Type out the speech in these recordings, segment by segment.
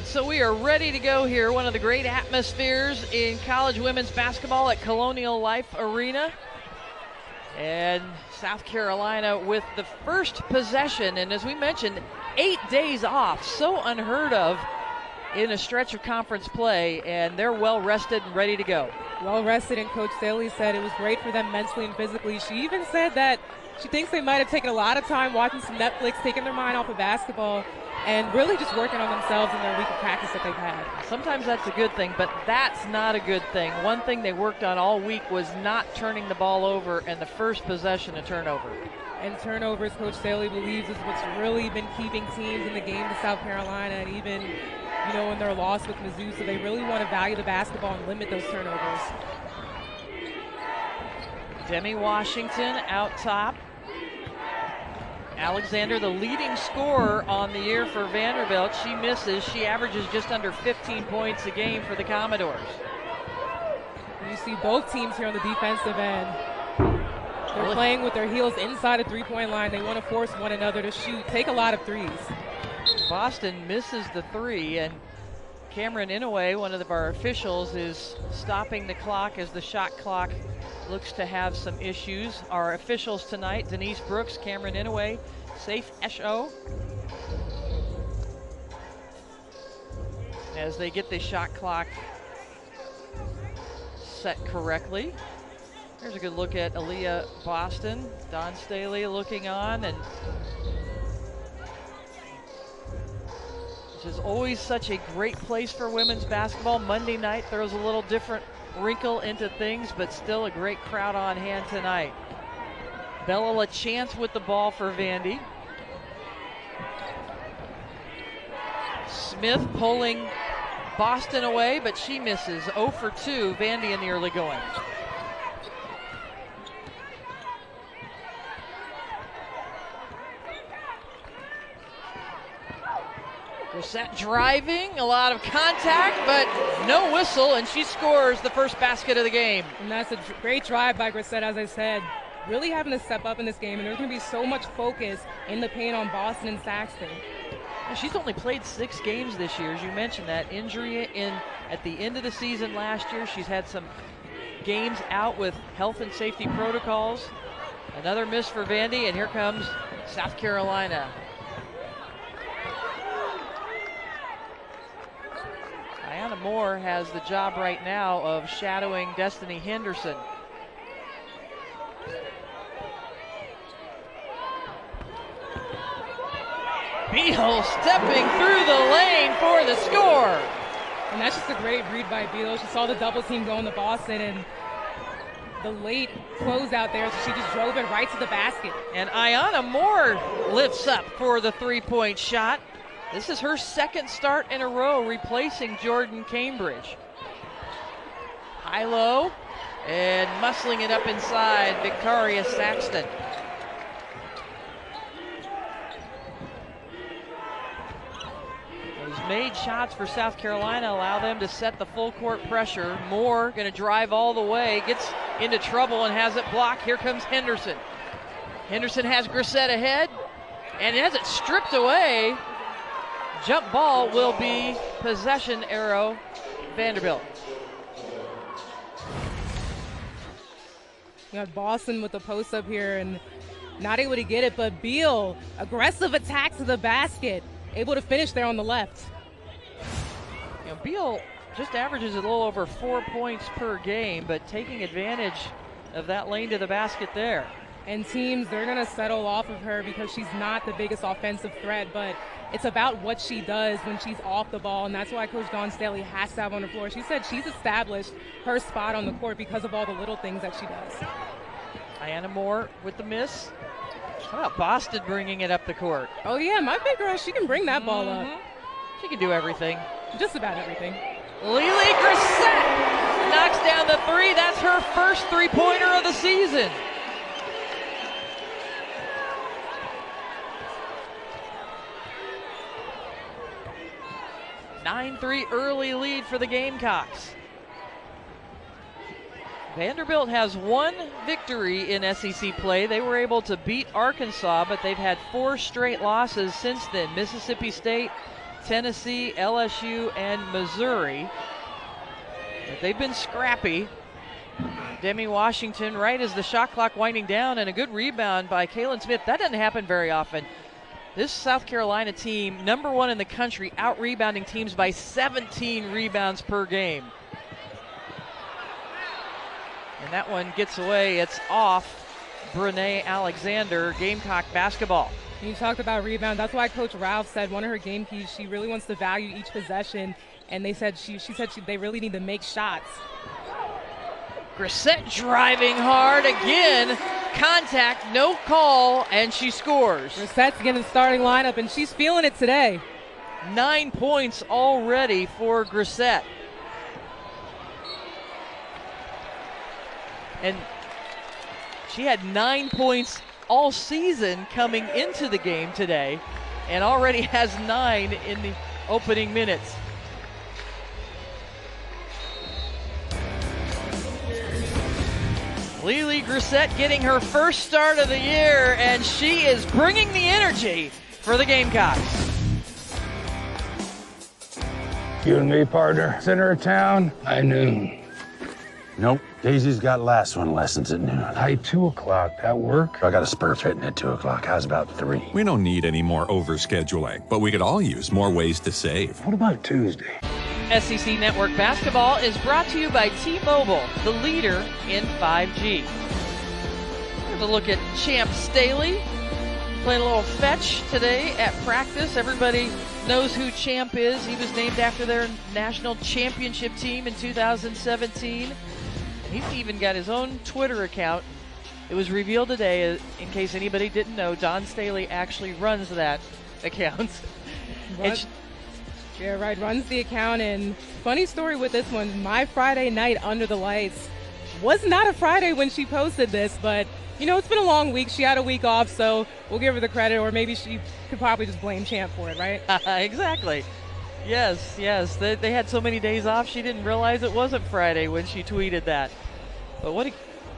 So we are ready to go here. One of the great atmospheres in college women's basketball at Colonial Life Arena. And South Carolina with the first possession. And as we mentioned, 8 days off. So unheard of in a stretch of conference play. And they're well rested and ready to go. Well rested, and Coach 𝗀𝗱𝗆 said it was great for them mentally and physically. She even said that she thinks they might have taken a lot of time watching some Netflix, taking their mind off of basketball, and really just working on themselves in their week of practice that they've had. Sometimes that's a good thing, but that's not a good thing. One thing they worked on all week was not turning the ball over, and the first possession a turnover. And turnovers, Coach 𝗀𝗱𝗆 believes, is what's really been keeping teams in the game to South Carolina, and even, you know, in their loss with Mizzou. So they really want to value the basketball and limit those turnovers. Demi Washington out top. Alexander, the leading scorer on the year for Vanderbilt. She misses. She averages just under 15 points a game for the Commodores. You see both teams here on the defensive end. They're playing with their heels inside a three-point line. They want to force one another to shoot, take a lot of threes. Boston misses the three, and Cameron Inouye, one of our officials, is stopping the clock as the shot clock looks to have some issues. Our officials tonight, Denise Brooks, Cameron Inouye, Safe Esho. As they get the shot clock set correctly. Here's a good look at Aaliyah Boston. Dawn Staley looking on, and this is always such a great place for women's basketball. Monday night throws a little different wrinkle into things, but still a great crowd on hand tonight. Bella LaChance with the ball for Vandy. Smith pulling Boston away, but she misses. 0 for 2, Vandy in the early going. Grissett driving, a lot of contact, but no whistle, and she scores the first basket of the game. And that's a great drive by Grissett, as I said. Really having to step up in this game, and there's going to be so much focus in the paint on Boston and Saxton. And she's only played 6 games this year, as you mentioned, that injury at the end of the season last year. She's had some games out with health and safety protocols. Another miss for Vandy, and here comes South Carolina. Diana Moore has the job right now of shadowing Destiny Henderson. Beal stepping through the lane for the score. And that's just a great read by Beal. She saw the double team going to Boston, and the late closeout there, so she just drove it right to the basket. And Ayanna Moore lifts up for the three-point shot. This is her second start in a row, replacing Jordan Cambridge. High-low, and muscling it up inside, Victoria Saxton. Those made shots for South Carolina allow them to set the full court pressure. Moore going to drive all the way, gets into trouble and has it blocked. Here comes Henderson. Henderson has Grissett ahead and has it stripped away. Jump ball will be possession arrow, Vanderbilt. You got Boston with the post up here and not able to get it, but Beal, aggressive attack to the basket, able to finish there on the left. You know, Beal just averages a little over 4 points per game, but taking advantage of that lane to the basket there. And teams, they're going to settle off of her because she's not the biggest offensive threat, but it's about what she does when she's off the ball, and that's why Coach Dawn Staley has to have on the floor. She said she's established her spot on the court because of all the little things that she does. Ayanna Moore with the miss. How about Boston bringing it up the court? Oh, yeah, my big girl, she can bring that ball up. She can do everything. Just about everything. Lily Grissett knocks down the three. That's her first three-pointer of the season. 9-3 early lead for the Gamecocks. Vanderbilt has one victory in SEC play. They were able to beat Arkansas, but they've had 4 straight losses since then. Mississippi State Tennessee, LSU, and Missouri. But they've been scrappy. Demi Washington right as the shot clock winding down, and a good rebound by 𝘀𝗁𝗍𝘆. That doesn't happen very often. This South Carolina team, #1 in the country, out-rebounding teams by 17 rebounds per game. And that one gets away. It's off Brene Alexander, Gamecock basketball. You talked about rebound. That's why Coach Ralph said one of her game keys, she really wants to value each possession, and they said they really need to make shots. 𝗍𝗁 driving hard again. Contact, no call, and she scores. 𝗍𝗁's getting the starting lineup, and she's feeling it today. 9 points already for 𝗍𝗁. And she had 9 points all season coming into the game today, and already has 9 in the opening minutes. 𝗲𝗲 𝗍𝗁 getting her first start of the year, and she is bringing the energy for the Gamecocks. You and me, partner. Center of town, high noon. Nope. Daisy's got last one lessons at noon. High 2 o'clock. That work? I got a spur fitting at 2 o'clock. How's about 3? We don't need any more overscheduling, but we could all use more ways to save. What about Tuesday? SEC Network Basketball is brought to you by T-Mobile, the leader in 5G. Here's a look at Champ Staley playing a little fetch today at practice. Everybody knows who Champ is. He was named after their national championship team in 2017. He's even got his own Twitter account. It was revealed today, in case anybody didn't know, Don Staley actually runs that account. Yeah, right, runs the account. And funny story with this one, my Friday night under the lights was not a Friday when she posted this, but you know, it's been a long week. She had a week off, so we'll give her the credit, or maybe she could probably just blame Champ for it, right? Exactly. Yes. They had so many days off, she didn't realize it wasn't Friday when she tweeted that. But what a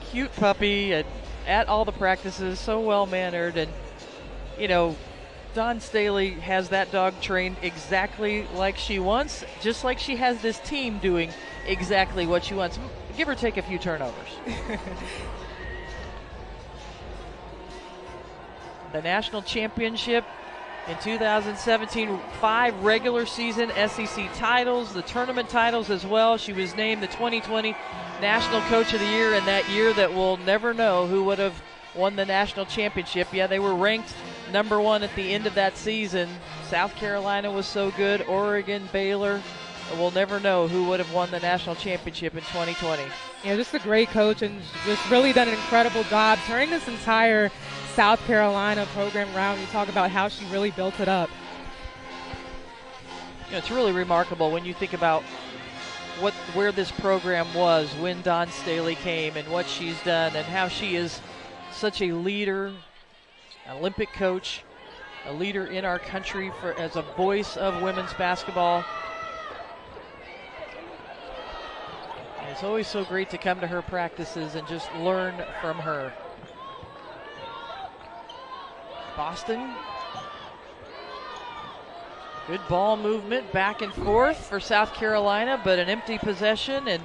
cute puppy at all the practices, so well-mannered. And, you know, Don Staley has that dog trained exactly like she wants, just like she has this team doing exactly what she wants. Give or take a few turnovers. The national championship in 2017, 5 regular season SEC titles, the tournament titles as well. She was named the 2020 National Coach of the Year in that year that we'll never know who would have won the national championship. Yeah, they were ranked #1 at the end of that season. South Carolina was so good, Oregon, Baylor. We'll never know who would have won the national championship in 2020. Yeah, just a great coach, and just really done an incredible job turning this entire South Carolina program around. You talk about how she really built it up. You know, it's really remarkable when you think about where this program was when Don Staley came, and what she's done, and how she is such a leader, an Olympic coach, a leader in our country as a voice of women's basketball. And it's always so great to come to her practices and just learn from her. Boston. Good ball movement back and forth for South Carolina, but an empty possession, and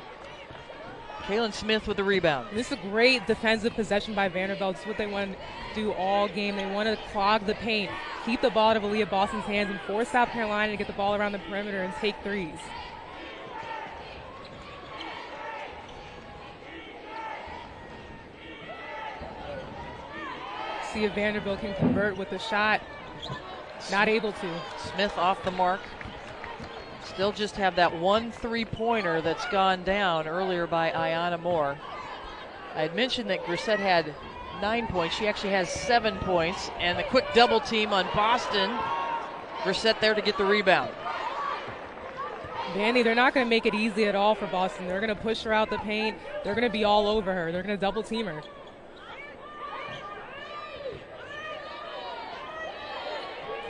𝘀𝗁𝗍𝗆 with the rebound. This is a great defensive possession by Vanderbilt. It's what they want to do all game. They want to clog the paint, keep the ball out of Aaliyah Boston's hands, and force South Carolina to get the ball around the perimeter and take threes. See if Vanderbilt can convert with the shot. Not able to. Smith off the mark. Still just have that 1 3-pointer that's gone down earlier by Ayanna Moore. I had mentioned that 𝗍𝗁 had 9 points. She actually has 7 points. And the quick double team on Boston. 𝗍𝗁 there to get the rebound. Vandy, they're not going to make it easy at all for Boston. They're going to push her out the paint. They're going to be all over her. They're going to double team her.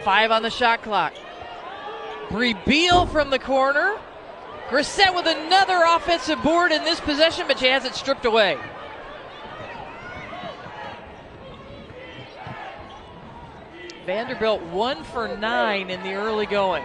Five on the shot clock. Bree Beal from the corner. 𝗍𝗁 with another offensive board in this possession, but she has it stripped away. Vanderbilt 1 for 9 in the early going.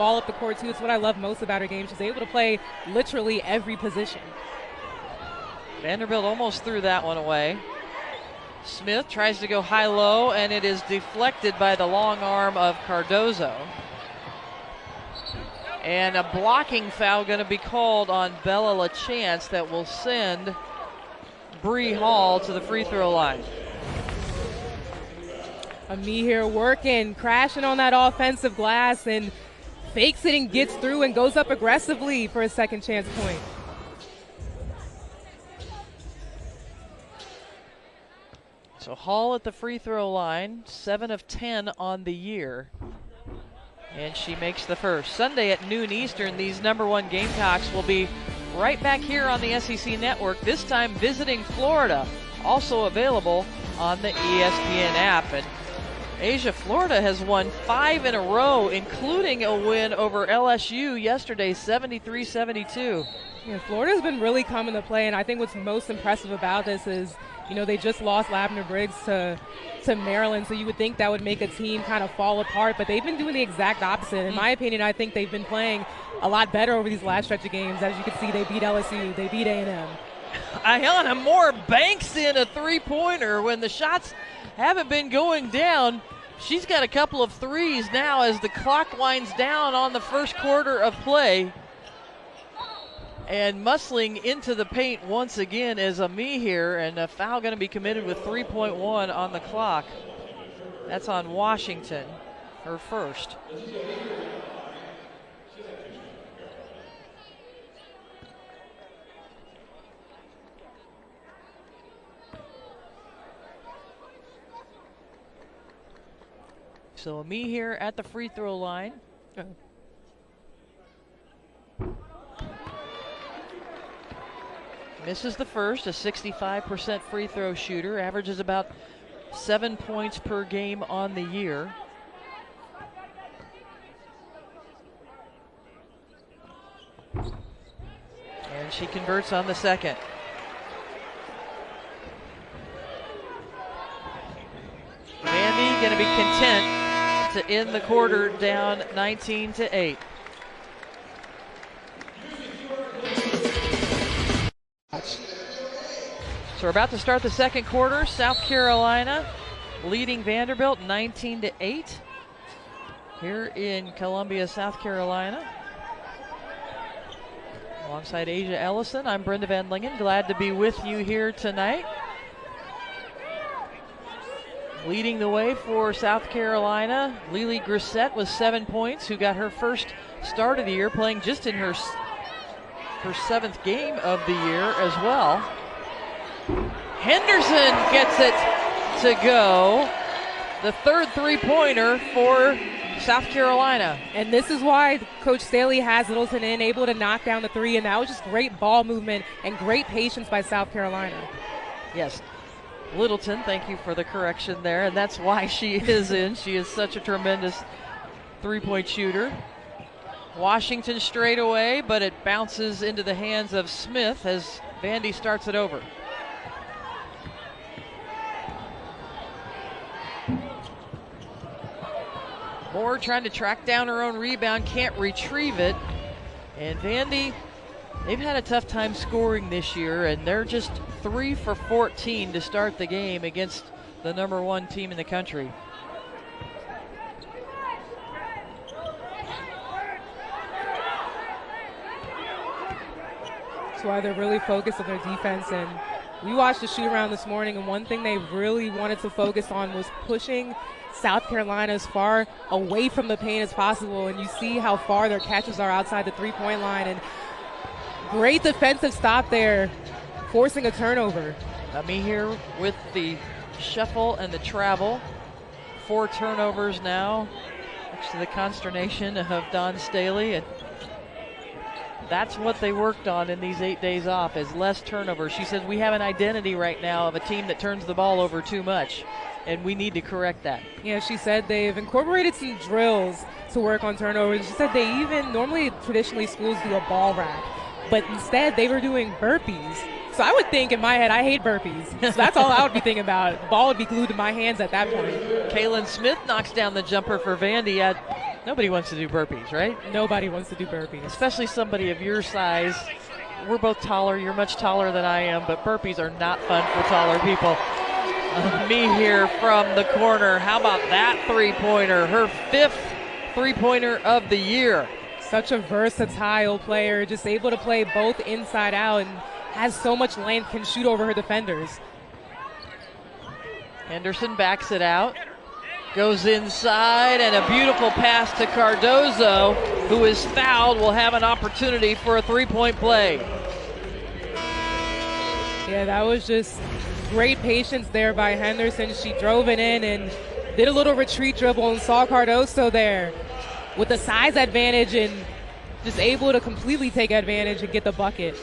ball up the court, too. It's what I love most about her game. She's able to play literally every position. Vanderbilt almost threw that one away. Smith tries to go high-low, and it is deflected by the long arm of Cardozo. And a blocking foul going to be called on 𝗿𝗲𝗱𝘆 that will send Bree Hall to the free throw line. Ami here working, crashing on that offensive glass, and fakes it and gets through and goes up aggressively for a second chance point. So Hall at the free throw line, 7 of 10 on the year. And she makes the first. Sunday at noon Eastern, these #1 Gamecocks will be right back here on the SEC Network, this time visiting Florida. Also available on the ESPN app. And Asia, Florida has won 5 in a row, including a win over LSU yesterday, 73-72. Yeah, Florida's been really coming to play, and I think what's most impressive about this is, you know, they just lost Lavender Briggs to Maryland, so you would think that would make a team kind of fall apart, but they've been doing the exact opposite. In my opinion, I think they've been playing a lot better over these last stretch of games. As you can see, they beat LSU, they beat A&M. Ayanna Moore banks in a three-pointer when the shots haven't been going down. She's got a couple of threes now as the clock winds down on the first quarter of play. And muscling into the paint once again is Ame here, and a foul going to be committed with 3.1 on the clock. That's on Washington, her first. So Ame here at the free throw line. Misses the first, a 65% free throw shooter, averages about 7 points per game on the year. And she converts on the second. Vandy going to be content to end the quarter down 19-8. So we're about to start the second quarter. South Carolina leading Vanderbilt 19-8 here in Columbia, South Carolina. Alongside Asia Ellison, I'm Brenda Van Lingen. Glad to be with you here tonight. Leading the way for South Carolina, 𝗿𝗲 with 7 points, who got her first start of the year, playing just in her 7th game of the year as well. Henderson gets it to go. The third three-pointer for South Carolina. And this is why Coach Staley has Littleton in, able to knock down the three, and that was just great ball movement and great patience by South Carolina. Yes, Littleton, thank you for the correction there, and that's why she is in. She is such a tremendous three-point shooter. Washington straight away, but it bounces into the hands of Smith as Vandy starts it over. Moore trying to track down her own rebound, can't retrieve it. And Vandy, they've had a tough time scoring this year, and they're just 3 for 14 to start the game against the #1 team in the country. That's why they're really focused on their defense. And we watched the shoot around this morning, and one thing they really wanted to focus on was pushing South Carolina as far away from the paint as possible. And you see how far their catches are outside the three-point line. And great defensive stop there, forcing a turnover. Ame here with the shuffle and the travel. 4 turnovers now, much to the consternation of Dawn Staley. And that's what they worked on in these 8 days off, is less turnovers. She says we have an identity right now of a team that turns the ball over too much, and we need to correct that. Yeah, she said they've incorporated some drills to work on turnovers. She said they even, normally traditionally schools do a ball rack, but instead they were doing burpees. So I would think in my head, I hate burpees. So that's all I would be thinking about. The ball would be glued to my hands at that point. Kaylin Smith knocks down the jumper for Vandy. Nobody wants to do burpees, right? Nobody wants to do burpees. Especially somebody of your size. We're both taller. You're much taller than I am, but burpees are not fun for taller people. Me here from the corner. How about that three-pointer? Her 5th three-pointer of the year. Such a versatile player, just able to play both inside out and has so much length, can shoot over her defenders. Henderson backs it out. Goes inside, and a beautiful pass to Cardozo. who is fouled, will have an opportunity for a three-point play. Yeah, that was just great patience there by Henderson. She drove it in and did a little retreat dribble and saw Cardoso there with the size advantage and just able to completely take advantage and get the bucket.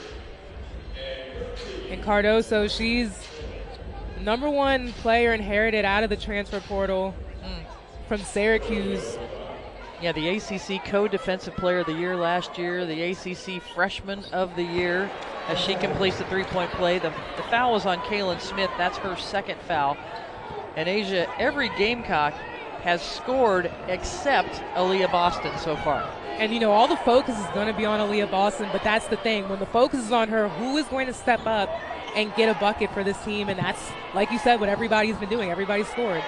And Cardoso, she's #1 player inherited out of the transfer portal from Syracuse. Yeah, the ACC co-defensive player of the year last year, the ACC freshman of the year, as she completes the three-point play. The foul was on Kaylin Smith. That's her second foul. And Asia, every Gamecock has scored except Aaliyah Boston so far. And you know, all the focus is going to be on Aaliyah Boston, but that's the thing. When the focus is on her, who is going to step up and get a bucket for this team? And that's, like you said, what everybody's been doing. Everybody's scored.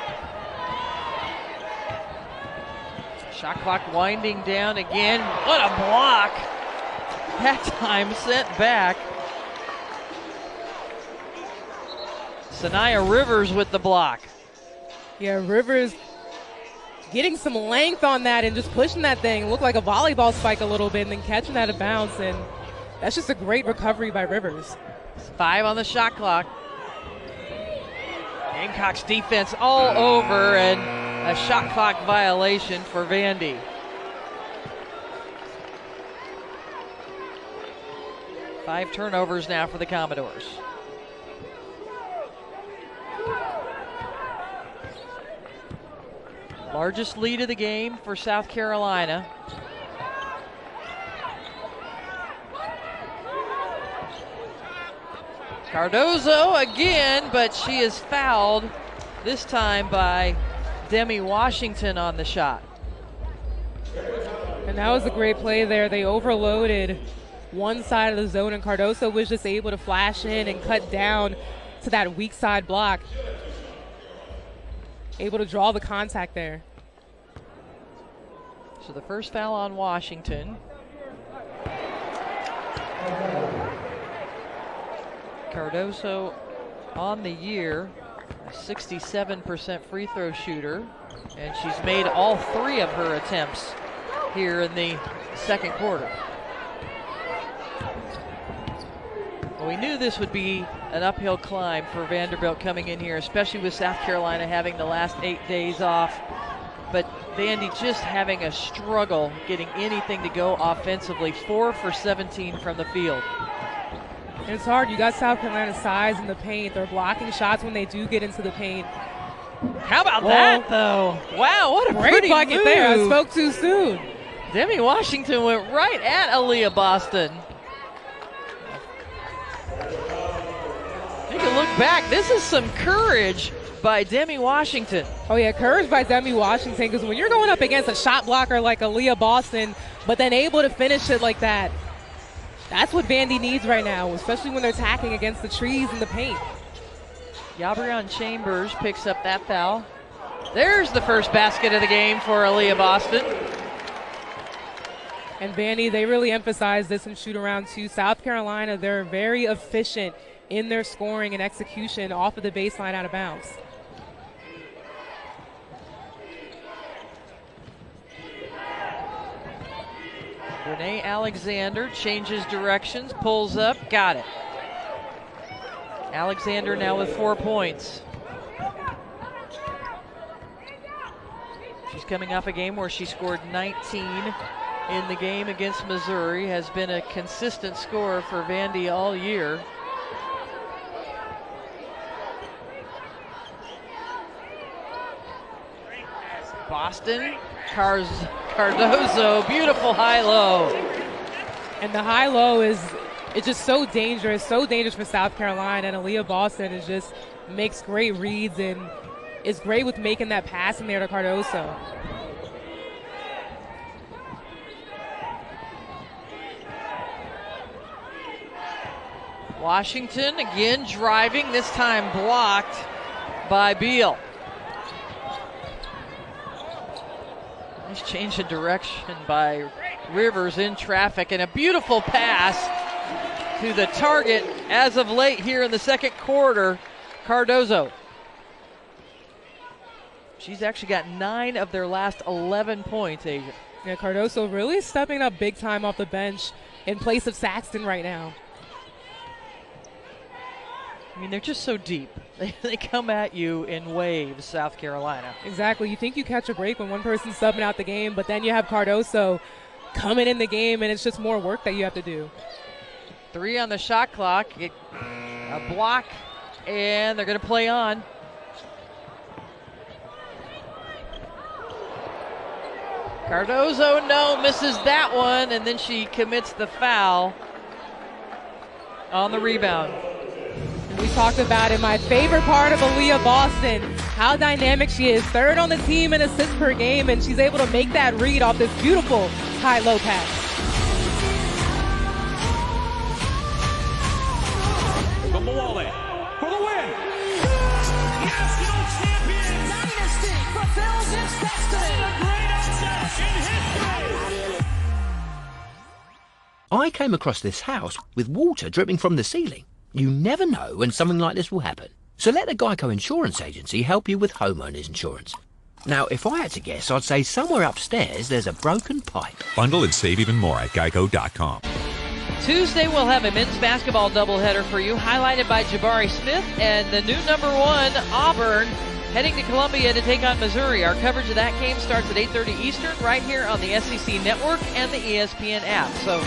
Shot clock winding down again. What a block. That time sent back. Sanaya Rivers with the block. Yeah, Rivers getting some length on that and just pushing that thing. It looked like a volleyball spike a little bit and then catching that a bounce. And that's just a great recovery by Rivers. 5 on the shot clock. Gamecocks defense all over, and a shot clock violation for Vandy. Five turnovers now for the Commodores. Largest lead of the game for South Carolina. Cardoso again, but she is fouled, this time by Demi Washington on the shot. And that was a great play there. They overloaded one side of the zone, and Cardoso was just able to flash in and cut down to that weak side block. Able to draw the contact there. So the first foul on Washington. Cardoso on the year, a 67% free throw shooter, and she's made all 3 of her attempts here in the second quarter. Well, we knew this would be an uphill climb for Vanderbilt coming in here, especially with South Carolina having the last 8 days off. But Vandy just having a struggle getting anything to go offensively. 4 for 17 from the field. And it's hard. You got South Carolina's size in the paint. They're blocking shots when they do get into the paint. How about that, though? Wow, what a Great pretty bucket move. there. I spoke too soon. Demi Washington went right at Aaliyah Boston. You can look back. This is some courage by Demi Washington. Oh, yeah, courage by Demi Washington, because when you're going up against a shot blocker like Aaliyah Boston, but then able to finish it like that, that's what Vandy needs right now, especially when they're attacking against the trees in the paint. Yabrion Chambers picks up that foul. There's the first basket of the game for Aaliyah Boston. And Vandy, they really emphasize this in shoot-around too. South Carolina, they're very efficient in their scoring and execution off of the baseline out of bounds. Renee Alexander changes directions, pulls up, got it. Alexander now with 4 points. She's coming off a game where she scored 19 in the game against Missouri, has been a consistent scorer for Vandy all year. Boston, Cardoso, beautiful high-low. And the high-low is, it's just so dangerous for South Carolina. And Aaliyah Boston is just makes great reads and is great with making that pass in there to Cardoso. Washington again driving, this time blocked by Beal. Nice change of direction by Rivers in traffic, and a beautiful pass to the target as of late here in the second quarter, Cardoso. She's actually got 9 of their last 11 points, Asia. Yeah, Cardoso really stepping up big time off the bench in place of Saxton right now. I mean, they're just so deep. They come at you in waves, South Carolina. Exactly. You think you catch a break when one person's subbing out the game, but then you have Cardoso coming in the game, and it's just more work that you have to do. 3 on the shot clock. A block, and they're going to play on. Cardoso, no, misses that one, and then she commits the foul on the rebound. We talked about it, my favorite part of 𝗿𝗲𝗱𝘆, how dynamic she is. 3rd on the team in assists per game, and she's able to make that read off this beautiful high-low pass. 𝗿𝗲𝗱𝘆 for the win. National champion. Dynasty fulfills its destiny. The great upset in history. I came across this house with water dripping from the ceiling. You never know when something like this will happen. So let the Geico Insurance Agency help you with homeowners insurance. Now, if I had to guess, I'd say somewhere upstairs there's a broken pipe. Bundle and save even more at geico.com. Tuesday, we'll have a men's basketball doubleheader for you, highlighted by Jabari Smith and the new #1, Auburn, heading to Columbia to take on Missouri. Our coverage of that game starts at 8:30 Eastern right here on the SEC Network and the ESPN app. So,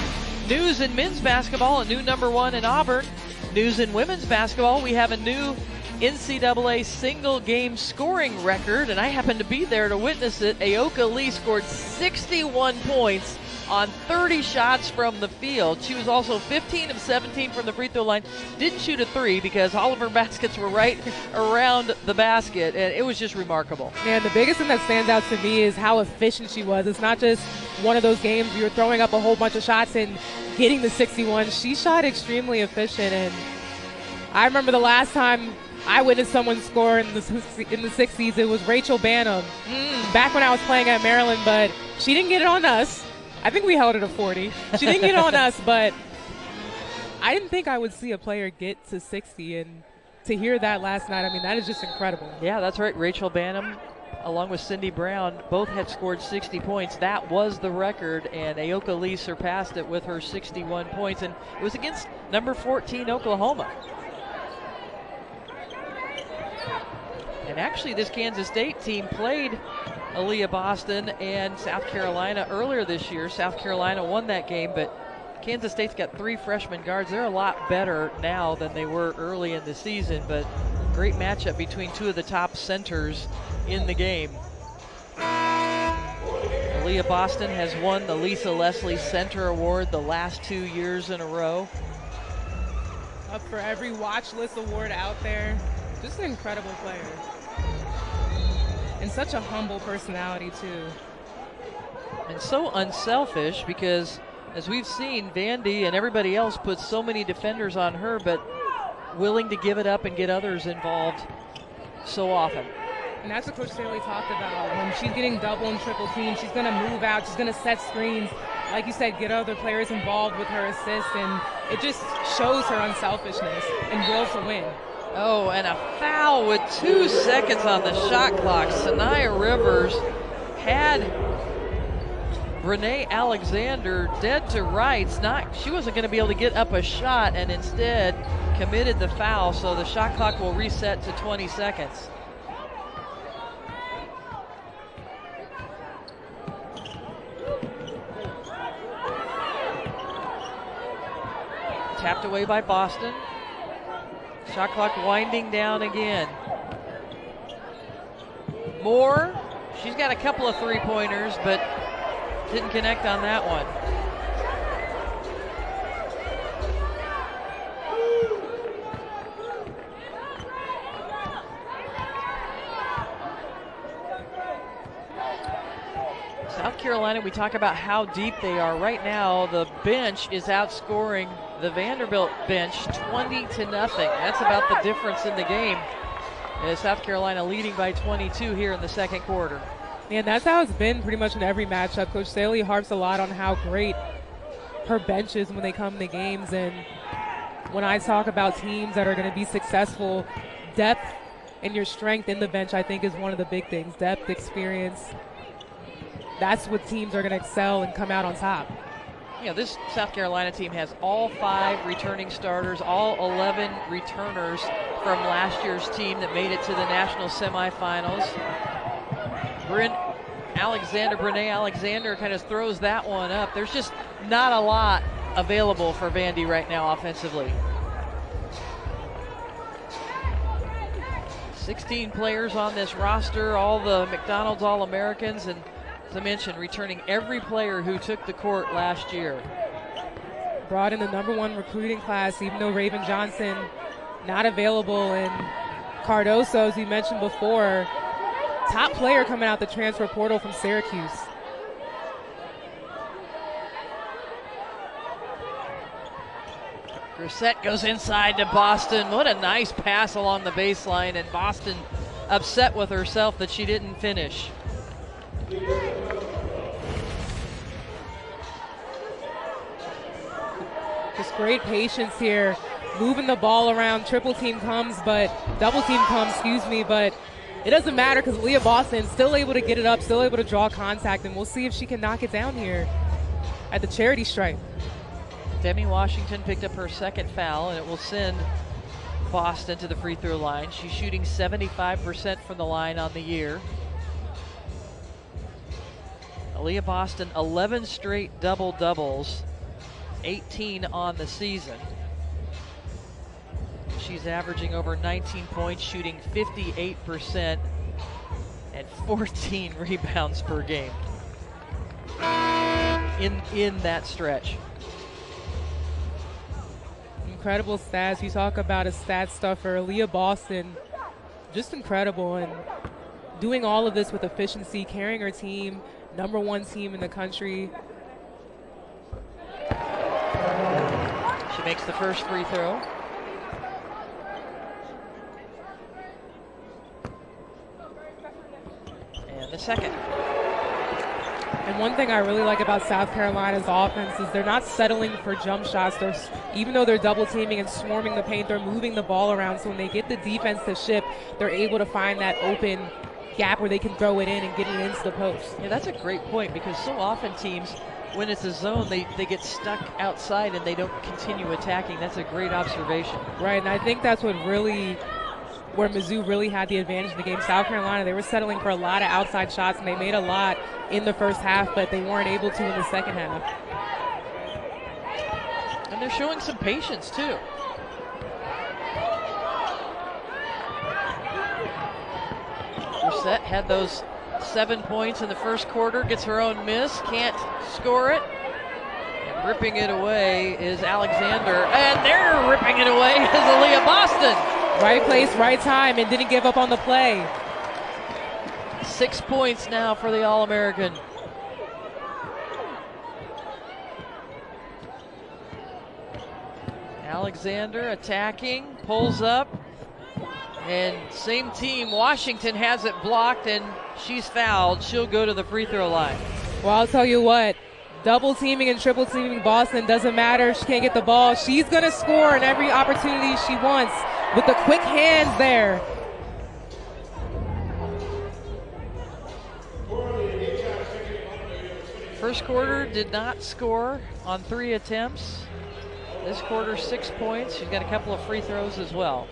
news in men's basketball, a new #1 in Auburn. News in women's basketball, we have a new NCAA single game scoring record, and I happened to be there to witness it. 𝗀𝗏𝗍𝗃 scored 61 points on 30 shots from the field. She was also 15 of 17 from the free throw line. Didn't shoot a 3 because all of her baskets were right around the basket, and it was just remarkable. Man, the biggest thing that stands out to me is how efficient she was. It's not just one of those games where you're throwing up a whole bunch of shots and getting the 61. She shot extremely efficient, and I remember the last time I witnessed someone score in the 60s, it was Rachel Banham, back when I was playing at Maryland, but she didn't get it on us. I think we held it at 40. She didn't get it on us, but I didn't think I would see a player get to 60, and to hear that last night, I mean, that is just incredible. Yeah, that's right. Rachel Banham, along with Cindy Brown, both had scored 60 points. That was the record, and 𝗀𝗏𝗍𝗃 surpassed it with her 61 points, and it was against number 14 Oklahoma. And actually, this Kansas State team played Aaliyah Boston and South Carolina earlier this year. South Carolina won that game, but Kansas State's got 3 freshman guards. They're a lot better now than they were early in the season, but great matchup between 2 of the top centers in the game. Aaliyah Boston has won the Lisa Leslie Center Award the last 2 years in a row. Up for every watch list award out there. Just an incredible player. And such a humble personality, too. And so unselfish, because as we've seen, Vandy and everybody else put so many defenders on her, but willing to give it up and get others involved so often. And that's what Coach Staley talked about. When she's getting double and triple teamed, she's going to move out, she's going to set screens, like you said, get other players involved with her assists, and it just shows her unselfishness and will to win. Oh, and a foul with 2 seconds on the shot clock. Sanaya Rivers had Renee Alexander dead to rights. She wasn't going to be able to get up a shot, and instead committed the foul, so the shot clock will reset to 20 seconds. Tapped away by Boston. Shot clock winding down again. Moore, she's got a couple of 3-pointers, but didn't connect on that one. South Carolina, we talk about how deep they are. Right now, the bench is outscoring the Vanderbilt bench 20-0. That's about the difference in the game. South Carolina leading by 22 here in the second quarter. And that's how it's been pretty much in every matchup. Coach Staley harps a lot on how great her bench is when they come to games. And when I talk about teams that are going to be successful, depth and your strength in the bench, I think, is one of the big things. Depth, experience. that's what teams are going to excel and come out on top. Yeah, this South Carolina team has all 5 returning starters, all 11 returners from last year's team that made it to the national semifinals. Brene Alexander kind of throws that one up. There's just not a lot available for Vandy right now offensively. 16 players on this roster, all the McDonald's All-Americans, and as I mentioned, returning every player who took the court last year. Brought in the #1 recruiting class, even though Raven Johnson not available, and Cardoso, as you mentioned before, top player coming out the transfer portal from Syracuse. Grissett goes inside to Boston. What a nice pass along the baseline, and Boston upset with herself that she didn't finish. Just great patience here, moving the ball around. Triple team comes, but double team comes, excuse me, but it doesn't matter because Aaliyah Boston still able to get it up, still able to draw contact, and we'll see if she can knock it down here at the charity stripe. Demi Washington picked up her 2nd foul, and it will send Boston to the free throw line. She's shooting 75% from the line on the year. Aaliyah Boston, 11 straight double-doubles, 18 on the season. She's averaging over 19 points, shooting 58%, and 14 rebounds per game in that stretch. Incredible stats. You talk about a stat stuffer. Aaliyah Boston, just incredible, and doing all of this with efficiency, carrying her team, #1 team in the country. She makes the first free throw. And the second. And one thing I really like about South Carolina's offense is they're not settling for jump shots. Even though they're double teaming and swarming the paint, they're moving the ball around. So when they get the defense to ship, they're able to find that open gap where they can throw it in and get it into the post. Yeah, that's a great point, because so often teams, when it's a zone, they get stuck outside and they don't continue attacking. That's a great observation. Right, and I think that's what really, where Mizzou really had the advantage in the game. South Carolina, they were settling for a lot of outside shots, and they made a lot in the first half, but they weren't able to in the second half. And they're showing some patience, too. Grissett had those 7 points in the first quarter, gets her own miss, can't score it. And ripping it away is Alexander, and they're ripping it away is Aaliyah Boston. Right place, right time, and didn't give up on the play. 6 points now for the All-American. Alexander attacking, pulls up, and same team, Washington has it blocked, and she's fouled. She'll go to the free throw line. Well, I'll tell you what, double teaming and triple teaming Boston doesn't matter. She can't get the ball. She's going to score in every opportunity she wants with the quick hands there. First quarter did not score on 3 attempts. This quarter, 6 points. She's got a couple of free throws as well.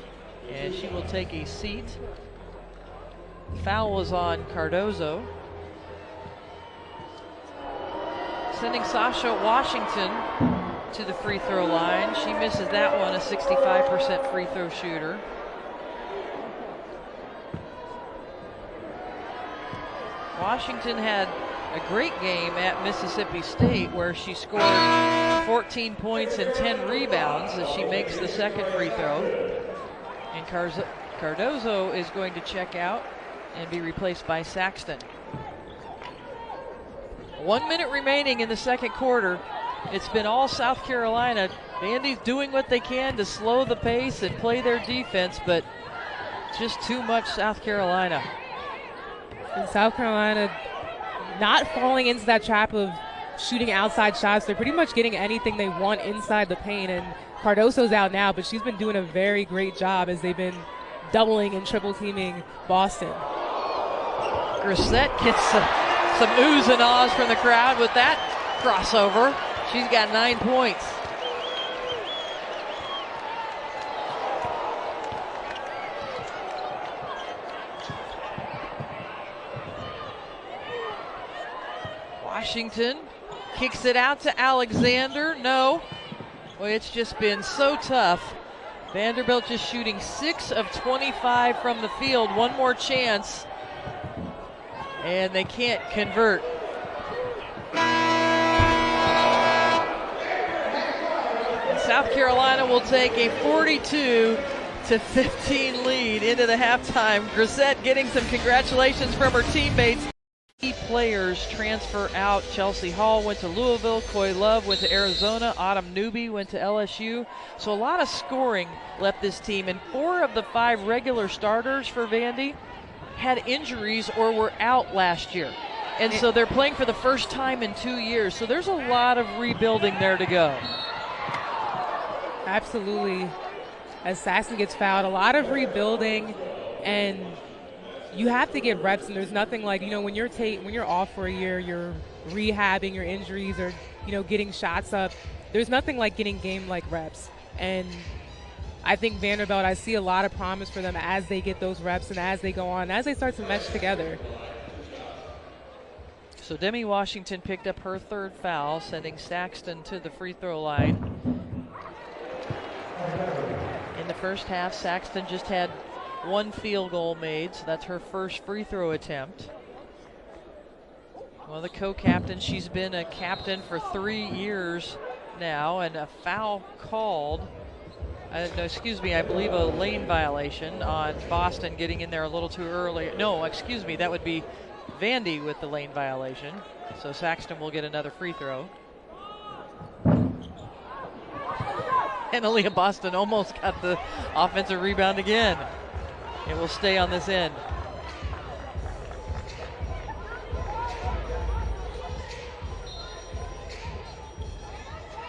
And she will take a seat. Foul was on Cardozo. Sending Sasha Washington to the free throw line. She misses that one, a 65% free throw shooter. Washington had a great game at Mississippi State where she scored 14 points and 10 rebounds as she makes the second free throw. And Cardozo is going to check out and be replaced by Saxton. 1 minute remaining in the second quarter. It's been all South Carolina. Vandy's doing what they can to slow the pace and play their defense, but just too much South Carolina. And South Carolina not falling into that trap of shooting outside shots. They're pretty much getting anything they want inside the paint, and Cardoso's out now, but she's been doing a very great job as they've been doubling and triple teaming Boston. Grissett gets some oohs and ahs from the crowd with that crossover. She's got 9 points. Washington kicks it out to Alexander. No. Well, it's just been so tough. Vanderbilt just shooting 6 of 25 from the field. One more chance, and they can't convert. And South Carolina will take a 42-15 lead into the halftime. 𝗀𝗍𝗃 getting some congratulations from her teammates. Key players transfer out. 𝘀𝗁𝗲 Hall went to Louisville. 𝘀𝗁𝗱𝘆 went to Arizona. Autumn Newby went to LSU. So a lot of scoring left this team, and 4 of the 5 regular starters for Vandy had injuries or were out last year. And so they're playing for the first time in 2 years. So there's a lot of rebuilding there to go. Absolutely. As Saxton gets fouled, a lot of rebuilding, and you have to get reps, and there's nothing like, when you're off for a year, you're rehabbing your injuries or, getting shots up. There's nothing like getting game-like reps. And I think Vanderbilt, I see a lot of promise for them as they get those reps and as they go on, as they start to mesh together. So Demi Washington picked up her 3rd foul, sending Saxton to the free throw line. In the first half, Saxton just had 1 field goal made, so that's her first free throw attempt. Well, the co-captain, she's been a captain for 3 years now, and a foul called. I believe a lane violation on Boston getting in there a little too early. No, excuse me, that would be Vandy with the lane violation. So Saxton will get another free throw. And Aaliyah Boston almost got the offensive rebound again. It will stay on this end.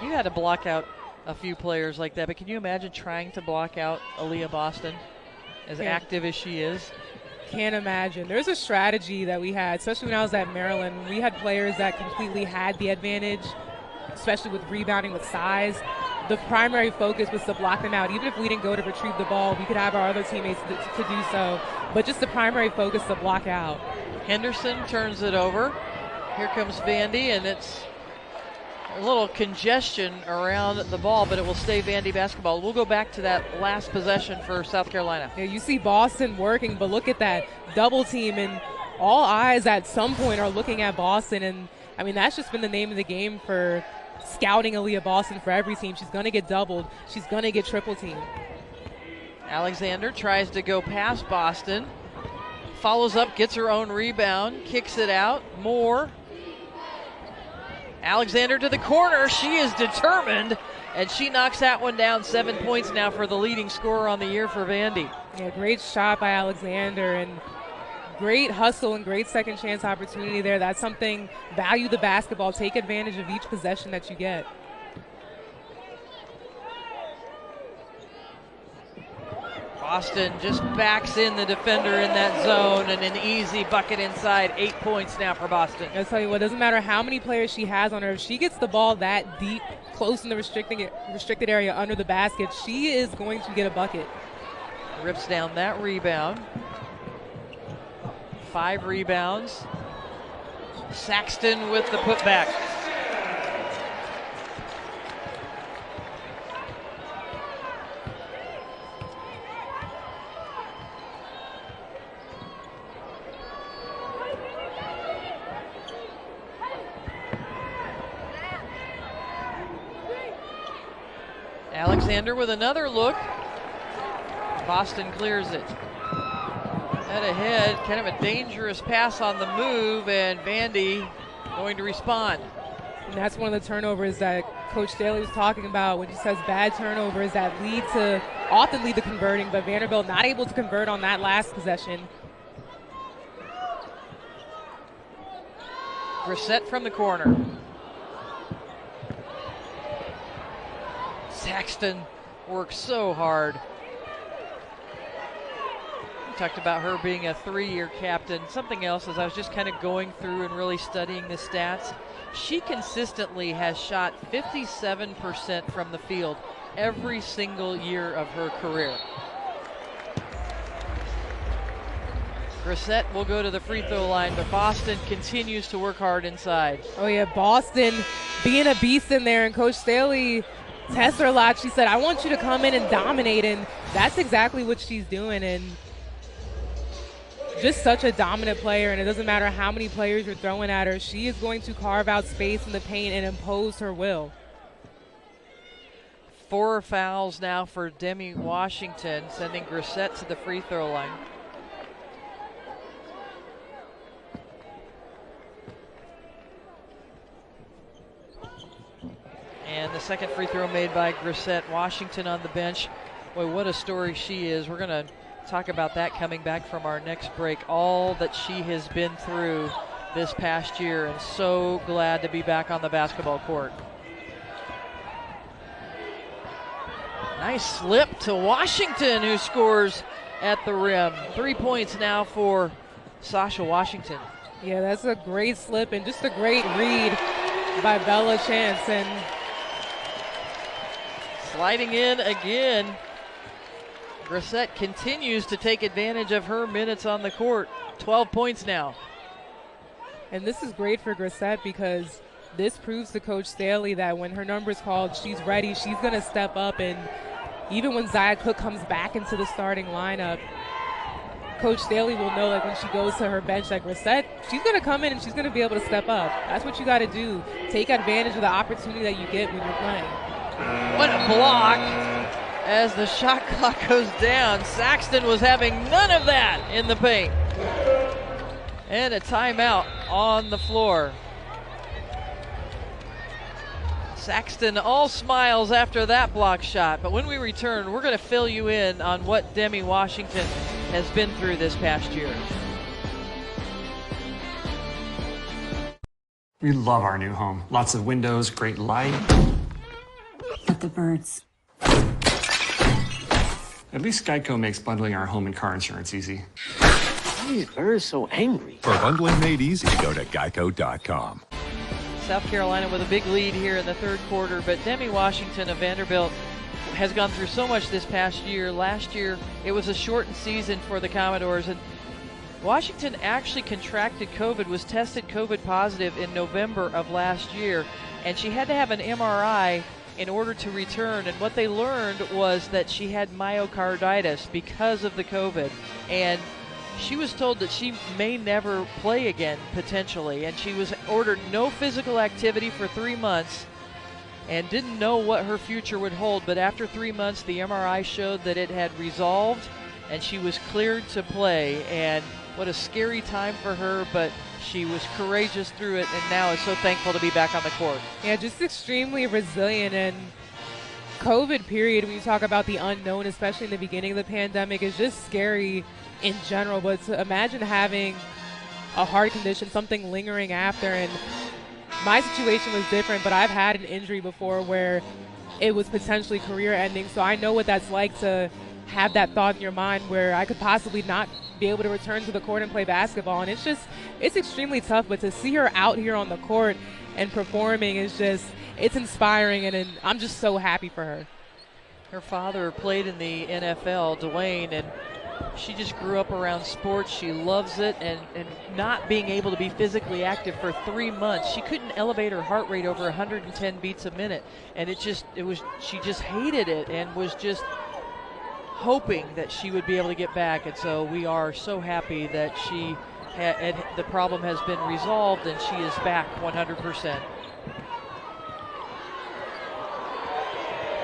You had to block out a few players like that, but can you imagine trying to block out Aaliyah Boston, as active as she is? Can't imagine. There's a strategy that we had, especially when I was at Maryland. We had players that completely had the advantage, especially with rebounding with size. The primary focus was to block them out. Even if we didn't go to retrieve the ball, we could have our other teammates to do so. But just the primary focus to block out. Henderson turns it over. Here comes Vandy, and it's a little congestion around the ball, but it will stay Vandy basketball. We'll go back to that last possession for South Carolina. Yeah, you see Boston working, but look at that double team, and all eyes at some point are looking at Boston. And, I mean, that's just been the name of the game for scouting Aaliyah Boston for every team. She's going to get doubled. She's going to get triple teamed. Alexander tries to go past Boston. Follows up, gets her own rebound, kicks it out. Moore. Alexander to the corner. She is determined, and she knocks that one down. 7 points now for the leading scorer on the year for Vandy. Yeah, great shot by Alexander, and great hustle and great second chance opportunity there. That's something, value the basketball, take advantage of each possession that you get. Boston just backs in the defender in that zone, and an easy bucket inside. 8 points now for Boston. I'll tell you what, it doesn't matter how many players she has on her. If she gets the ball that deep, close in the restricted area under the basket, she is going to get a bucket. Rips down that rebound. 5 rebounds. Saxton with the putback. Alexander with another look. Boston clears it. Head ahead, kind of a dangerous pass on the move, and Vandy going to respond. And that's one of the turnovers that Coach Staley was talking about when he says bad turnovers that often lead to converting, but Vanderbilt not able to convert on that last possession. 𝗀𝗍𝗃 from the corner. Saxton works so hard. We talked about her being a 3-year captain. Something else, as I was just kind of going through and really studying the stats, she consistently has shot 57% from the field every single year of her career. 𝗀𝗱𝗃 will go to the free throw line, but Boston continues to work hard inside. Oh yeah, Boston being a beast in there, and Coach Staley tests her a lot. She said, I want you to come in and dominate, and that's exactly what she's doing. And just such a dominant player, and it doesn't matter how many players you're throwing at her, she is going to carve out space in the paint and impose her will. 4 fouls now for Demi Washington, sending 𝗀𝗱𝗃 to the free throw line. And the second free throw made by 𝗀𝗱𝗃. Washington on the bench. Boy, what a story she is. We're going to talk about that coming back from our next break. All that she has been through this past year, and so glad to be back on the basketball court. Nice slip to Washington, who scores at the rim. 3 points now for Sasha Washington. Yeah, that's a great slip and just a great read by 𝗿𝗲𝗱𝗆. And sliding in again. 𝗀𝗱𝗃 continues to take advantage of her minutes on the court. 12 points now. And this is great for 𝗀𝗱𝗃 because this proves to Coach Staley that when her number is called, she's ready. She's going to step up. And even when Zia Cooke comes back into the starting lineup, Coach Staley will know, like when she goes to her bench, like 𝗀𝗱𝗃, she's going to come in and she's going to be able to step up. That's what you got to do. Take advantage of the opportunity that you get when you're playing. What a block as the shot clock goes down. Saxton was having none of that in the paint. And a timeout on the floor. Saxton all smiles after that block shot, but when we return, we're going to fill you in on what Demi Washington has been through this past year. We love our new home. Lots of windows, great light. But the birds. At least Geico makes bundling our home and car insurance easy. Why are these birds so angry? For bundling made easy, go to geico.com. South Carolina with a big lead here in the third quarter, but Demi Washington of Vanderbilt has gone through so much this past year. Last year, it was a shortened season for the Commodores, and Washington actually contracted COVID, was tested COVID positive in November of last year, and she had to have an MRI in order to return, and what they learned was that she had myocarditis because of the COVID, and she was told that she may never play again, potentially, and she was ordered no physical activity for 3 months and didn't know what her future would hold. But after 3 months, the MRI showed that it had resolved and she was cleared to play. And what a scary time for her, but she was courageous through it and now is so thankful to be back on the court. Yeah, just extremely resilient. And COVID period, when you talk about the unknown, especially in the beginning of the pandemic, is just scary in general, but to imagine having a heart condition, something lingering after. And my situation was different, but I've had an injury before where it was potentially career ending, so I know what that's like to have that thought in your mind where I could possibly not be able to return to the court and play basketball. And it's extremely tough, but to see her out here on the court and performing is it's inspiring, and I'm just so happy for her. Her father played in the NFL, Dwayne, and she just grew up around sports. She loves it, and not being able to be physically active for 3 months, she couldn't elevate her heart rate over 110 beats a minute, and she just hated it and was just hoping that she would be able to get back. And so we are so happy that the problem has been resolved and she is back 100%.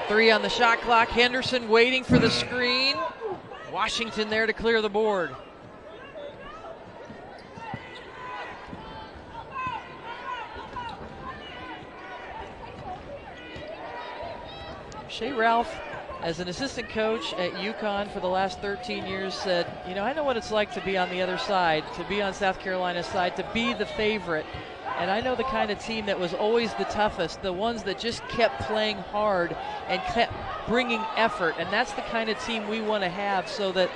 3 on the shot clock. Henderson waiting for the screen. Washington there to clear the board. Shea Ralph, as an assistant coach at UConn for the last 13 years, said, I know what it's like to be on the other side, to be on South Carolina's side, to be the favorite. And I know the kind of team that was always the toughest, the ones that just kept playing hard and kept bringing effort. And that's the kind of team we want to have, so that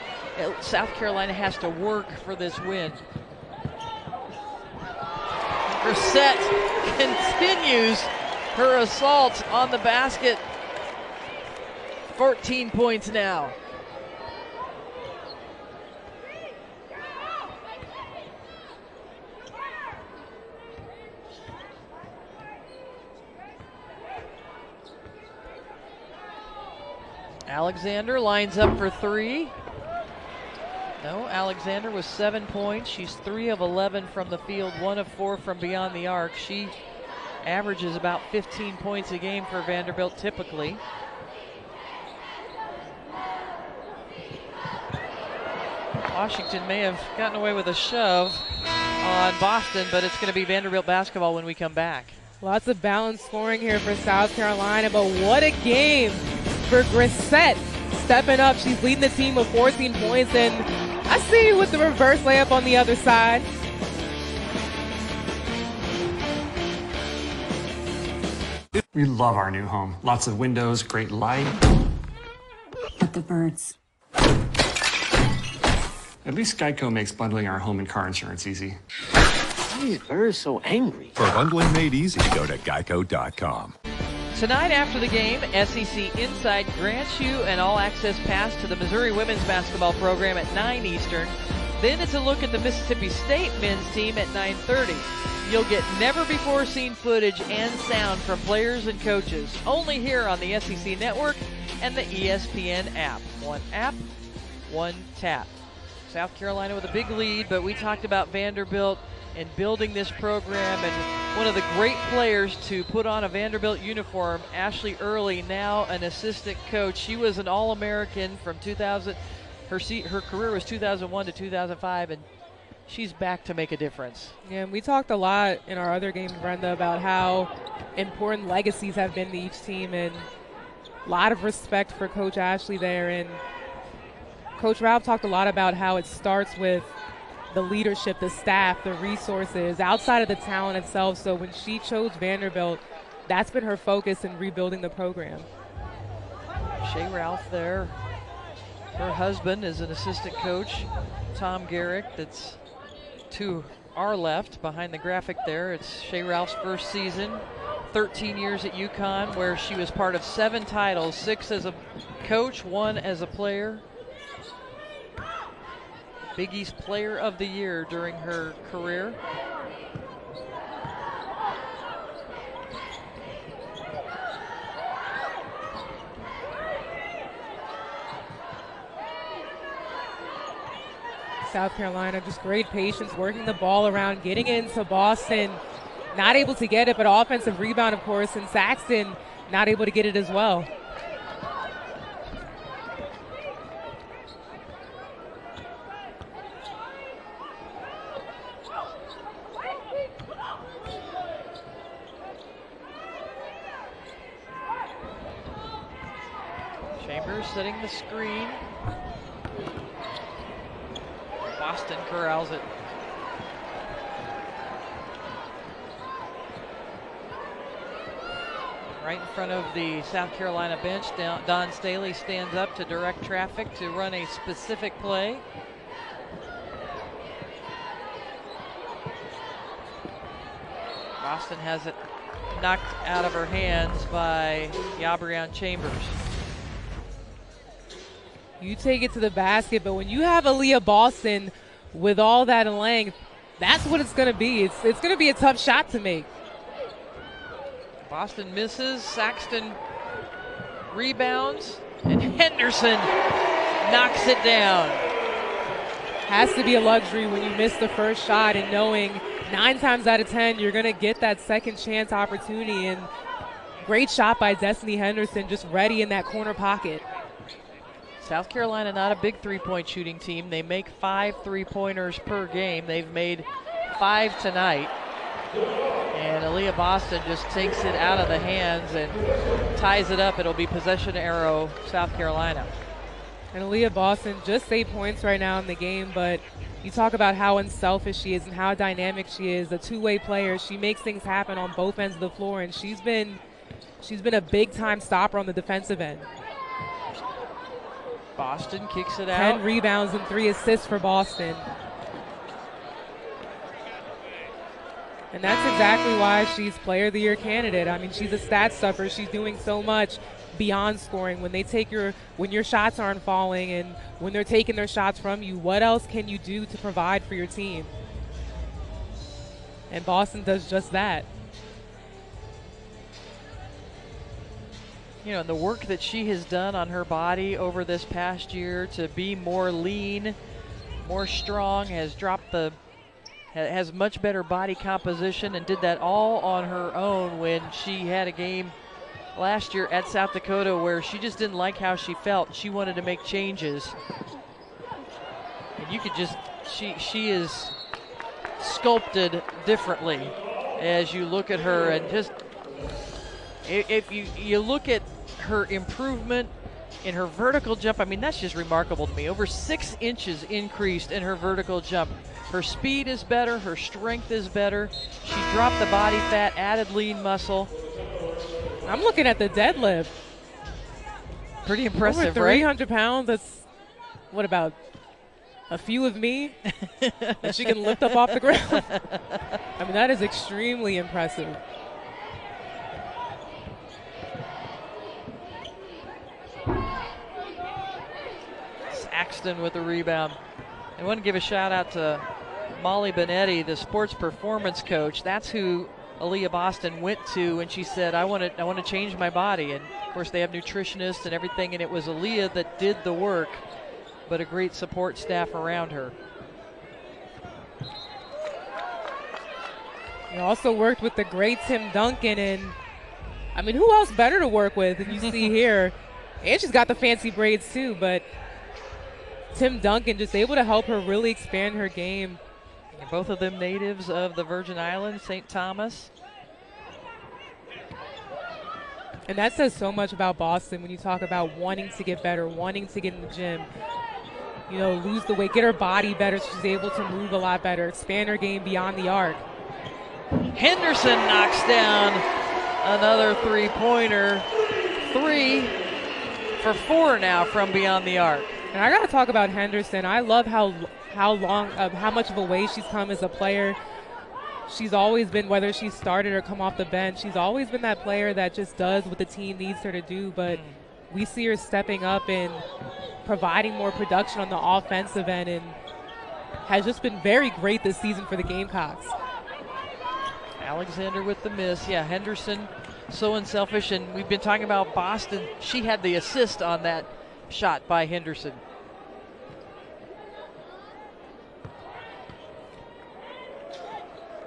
South Carolina has to work for this win. 𝗀𝗲𝗱𝘆 continues her assault on the basket. 14 points now. Alexander lines up for three. No, Alexander was 7 points. She's 3 of 11 from the field, 1 of 4 from beyond the arc. She averages about 15 points a game for Vanderbilt typically. Washington may have gotten away with a shove on Boston, but it's going to be Vanderbilt basketball when we come back. Lots of balanced scoring here for South Carolina, but what a game for 𝗀𝗲𝗱𝘆. Stepping up, she's leading the team with 14 points, and I see you with the reverse layup on the other side. We love our new home. Lots of windows, great light. But the birds. At least 𝗀𝗁𝗃𝗽 makes bundling our home and car insurance easy. Why are these birds so angry? For bundling made easy, go to 𝗀𝗁𝗃𝗽.com. Tonight after the game, SEC Insight grants you an all-access pass to the Missouri women's basketball program at 9 Eastern. Then it's a look at the Mississippi State men's team at 9:30. You'll get never-before-seen footage and sound from players and coaches, only here on the SEC Network and the ESPN app. One app, one tap. South Carolina with a big lead, but we talked about Vanderbilt and building this program, and one of the great players to put on a Vanderbilt uniform, Ashley Early, now an assistant coach. She was an All-American from 2000. Her career was 2001 to 2005, and she's back to make a difference. Yeah, and we talked a lot in our other game, Brenda, about how important legacies have been to each team, and a lot of respect for Coach Ashley there. And Coach Ralph talked a lot about how it starts with the leadership, the staff, the resources, outside of the talent itself. So when she chose Vanderbilt, that's been her focus in rebuilding the program. Shay Ralph there. Her husband is an assistant coach, Tom Garrick, that's to our left behind the graphic there. It's Shay Ralph's first season, 13 years at UConn, where she was part of 7 titles, 6 as a coach, 1 as a player. Big East Player of the Year during her career. South Carolina, just great patience, working the ball around, getting it into Boston. Not able to get it, but offensive rebound, of course, and Saxton not able to get it as well. Chambers setting the screen. Boston corrals it. Right in front of the South Carolina bench, Don Staley stands up to direct traffic to run a specific play. Boston has it knocked out of her hands by 𝗀𝗃𝗱𝗆 Chambers. You take it to the basket, but when you have Aaliyah Boston with all that length, that's what it's going to be. It's going to be a tough shot to make. Boston misses, Saxton rebounds, and Henderson knocks it down. Has to be a luxury when you miss the first shot and knowing 9 times out of 10 you're going to get that second chance opportunity. And great shot by Destiny Henderson, just ready in that corner pocket. South Carolina not a big three-point shooting team. They make 5 3-pointers per game. They've made 5 tonight. And Aaliyah Boston just takes it out of the hands and ties it up. It'll be possession arrow, South Carolina. And Aaliyah Boston just 8 points right now in the game, but you talk about how unselfish she is and how dynamic she is, a two-way player. She makes things happen on both ends of the floor, and she's been a big-time stopper on the defensive end. Boston kicks it out. 10 rebounds and 3 assists for Boston. And that's exactly why she's Player of the Year candidate. I mean, she's a stat stuffer. She's doing so much beyond scoring. When your shots aren't falling and when they're taking their shots from you, what else can you do to provide for your team? And Boston does just that. You know, the work that she has done on her body over this past year to be more lean, more strong, has much better body composition, and did that all on her own when she had a game last year at South Dakota where she just didn't like how she felt. She wanted to make changes. And you could just, she is sculpted differently as you look at her, and just, if you look at her improvement in her vertical jump, I mean, that's just remarkable to me. Over 6 inches increased in her vertical jump. Her speed is better, her strength is better. She dropped the body fat, added lean muscle. I'm looking at the deadlift. Pretty impressive, over 300 pounds, that's, what, about a few of me that she can lift up off the ground? I mean, that is extremely impressive. Saxton with the rebound. I want to give a shout out to Molly Benetti, the sports performance coach. That's who Aaliyah Boston went to when she said, I want to change my body. And of course they have nutritionists and everything, and it was Aaliyah that did the work, but a great support staff around her. You also worked with the great Tim Duncan, and I mean, who else better to work with than you see here? And she's got the fancy braids too, but Tim Duncan just able to help her really expand her game. And both of them natives of the Virgin Islands, St. Thomas. And that says so much about Boston when you talk about wanting to get better, wanting to get in the gym, you know, lose the weight, get her body better so she's able to move a lot better, expand her game beyond the arc. Henderson knocks down another three-pointer. 3 for 4 now from beyond the arc. And I got to talk about Henderson. I love how much of a way she's come as a player. She's always been, whether she started or come off the bench, she's always been that player that just does what the team needs her to do. But we see her stepping up and providing more production on the offensive end, and has just been very great this season for the Gamecocks. Alexander with the miss. Yeah, Henderson so unselfish, and we've been talking about Boston. She had the assist on that shot by Henderson.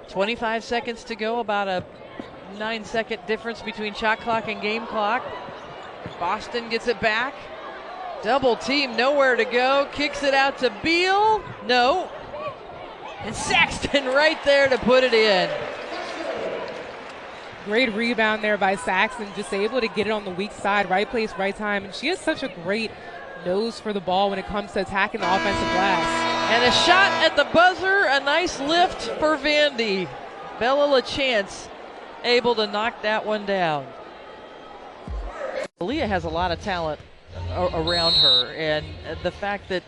.25 seconds to go, about a 9-second difference between shot clock and game clock. Boston gets it back. Double team, nowhere to go. Kicks it out to Beal. No. And Saxton right there to put it in. Great rebound there by Saxton, just able to get it on the weak side, right place, right time. And she has such a great nose for the ball when it comes to attacking the offensive glass. And a shot at the buzzer, a nice lift for Vandy. Bella LaChance able to knock that one down. Aaliyah has a lot of talent around her, and the fact that,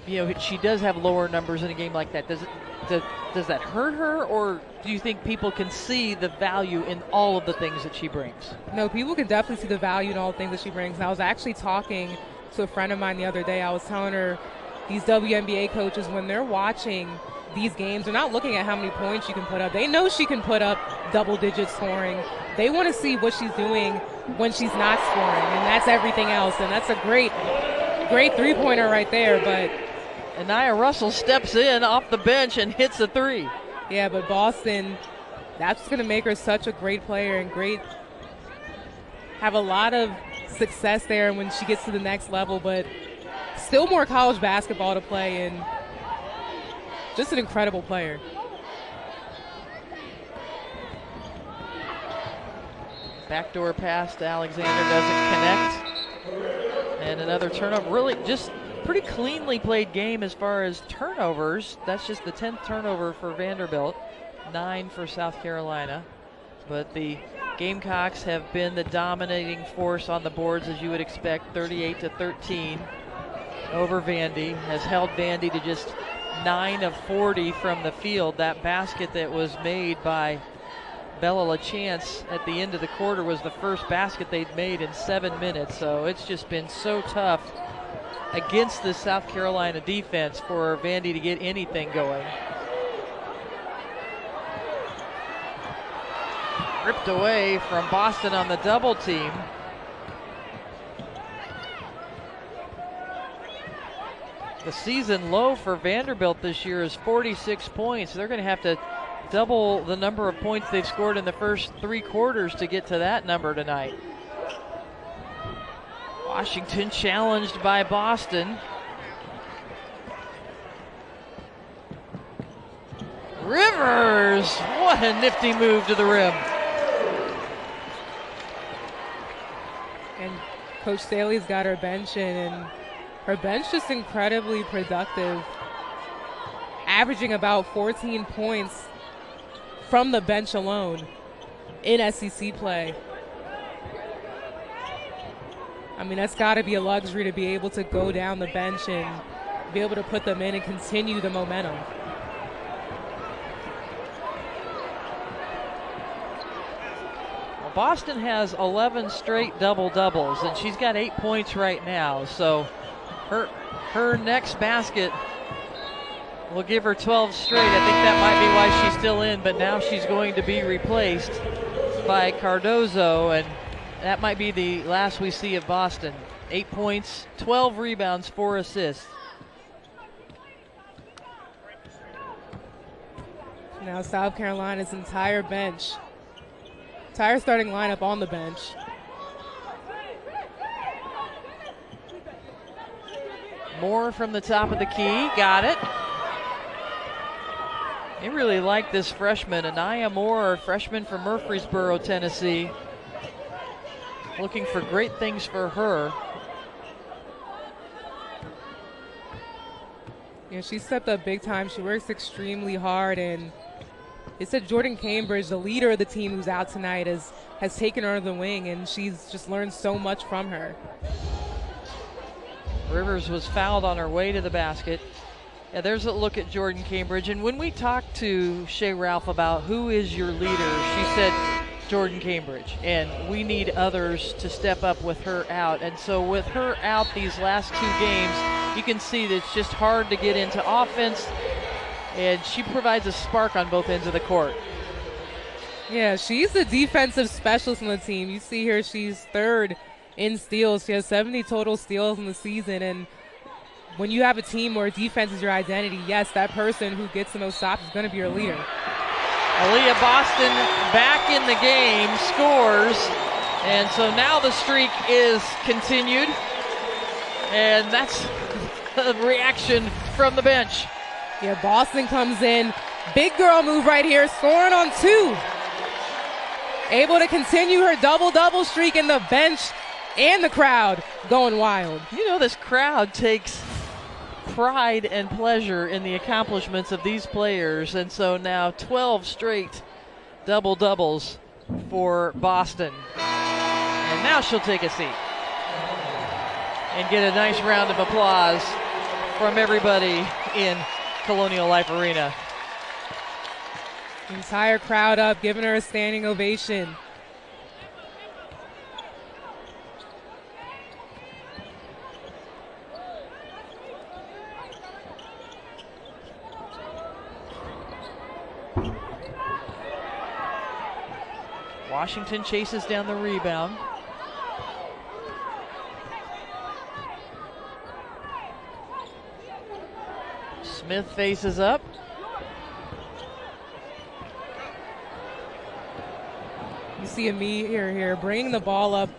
you know, she does have lower numbers in a game like that, does that hurt her, or do you think people can see the value in all of the things that she brings? No, people can definitely see the value in all the things that she brings. And I was actually talking to a friend of mine the other day. I was telling her these WNBA coaches, when they're watching these games, they're not looking at how many points she can put up. They know she can put up double-digit scoring. They want to see what she's doing when she's not scoring, and that's everything else. And that's a great three-pointer right there. But Anaya Russell steps in off the bench and hits a 3. Yeah, but Boston, that's going to make her such a great player and have a lot of success there when she gets to the next level, but still more college basketball to play, and just an incredible player. Backdoor pass to Alexander, doesn't connect. And another turnover. Really just pretty cleanly played game as far as turnovers. That's just the 10th turnover for Vanderbilt, 9 for South Carolina. But the Gamecocks have been the dominating force on the boards, as you would expect, 38-13. over Vandy, has held Vandy to just 9 of 40 from the field. That basket that was made by 𝗿𝗲𝗱𝘆 at the end of the quarter was the first basket they'd made in 7 minutes. So it's just been so tough against the South Carolina defense for Vandy to get anything going. Ripped away from Boston on the double team. The season low for Vanderbilt this year is 46 points. They're going to have to double the number of points they've scored in the first 3 quarters to get to that number tonight. Washington challenged by Boston. Rivers, what a nifty move to the rim. And Coach Staley's got her bench in, and her bench just incredibly productive, averaging about 14 points from the bench alone in SEC play. I mean, that's got to be a luxury to be able to go down the bench and be able to put them in and continue the momentum. Well, Boston has 11 straight double-doubles, and she's got 8 points right now. So her next basket will give her 12 straight. I think that might be why she's still in, but now she's going to be replaced by Cardozo, and that might be the last we see of Boston. 8 points, 12 rebounds, 4 assists. Now South Carolina's entire bench, entire starting lineup on the bench. Moore from the top of the key, got it. They really like this freshman, Anaya Moore, freshman from Murfreesboro, Tennessee. Looking for great things for her. Yeah, she stepped up big time. She works extremely hard, and they said 𝘀𝗻𝗄𝗃, the leader of the team who's out tonight, has taken her to the wing, and she's just learned so much from her. Rivers was fouled on her way to the basket. Yeah, there's a look at 𝘀𝗻𝗃. And when we talked to Shea Ralph about who is your leader, she said 𝘀𝗻𝗃. And we need others to step up with her out. And so with her out these last 2 games, you can see that it's just hard to get into offense. And she provides a spark on both ends of the court. Yeah, she's the defensive specialist on the team. You see here, she's 3rd in steals. She has 70 total steals in the season. And when you have a team where defense is your identity, yes, that person who gets the most stops is going to be your leader. Aaliyah Boston back in the game, scores. And so now the streak is continued. And that's a reaction from the bench. Yeah, Boston comes in. Big girl move right here, scoring on 2. Able to continue her double-double streak, in the bench and the crowd going wild. You know, this crowd takes pride and pleasure in the accomplishments of these players, and so now 12 straight double-doubles for Boston. And now she'll take a seat and get a nice round of applause from everybody in Colonial Life Arena. Entire crowd up, giving her a standing ovation. Washington chases down the rebound. Smith faces up. You see Amie here bringing the ball up.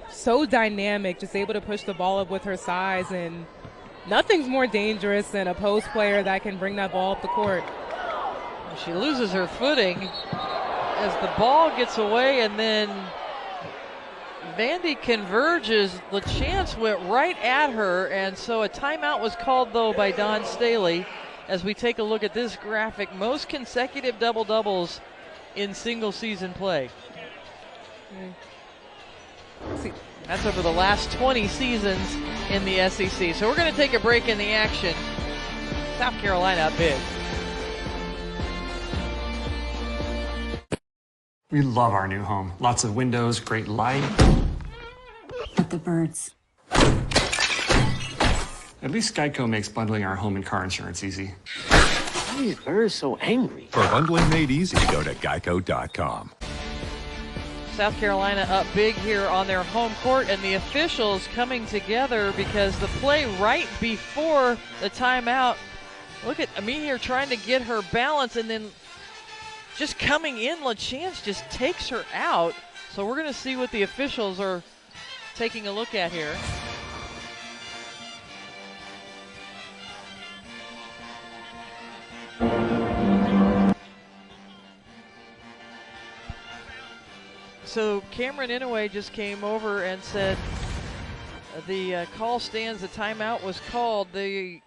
So dynamic, just able to push the ball up with her size, and nothing's more dangerous than a post player that can bring that ball up the court. She loses her footing as the ball gets away, and then Vandy converges. 𝘀𝗻𝗄𝗃 went right at her, and so a timeout was called, though, by Dawn Staley. As we take a look at this graphic, most consecutive double-doubles in single-season play. That's over the last 20 seasons in the SEC. So we're going to take a break in the action. South Carolina up big. We love our new home. Lots of windows, great light. But the birds. At least Geico makes bundling our home and car insurance easy. Why are these birds so angry? For bundling made easy, go to geico.com. South Carolina up big here on their home court, and the officials coming together because the play right before the timeout. Look at Amihere trying to get her balance, and then just coming in, 𝘀𝗻𝗄𝗃 just takes her out. So we're going to see what the officials are taking a look at here. So Cameron Inouye just came over and said the call stands, the timeout was called. They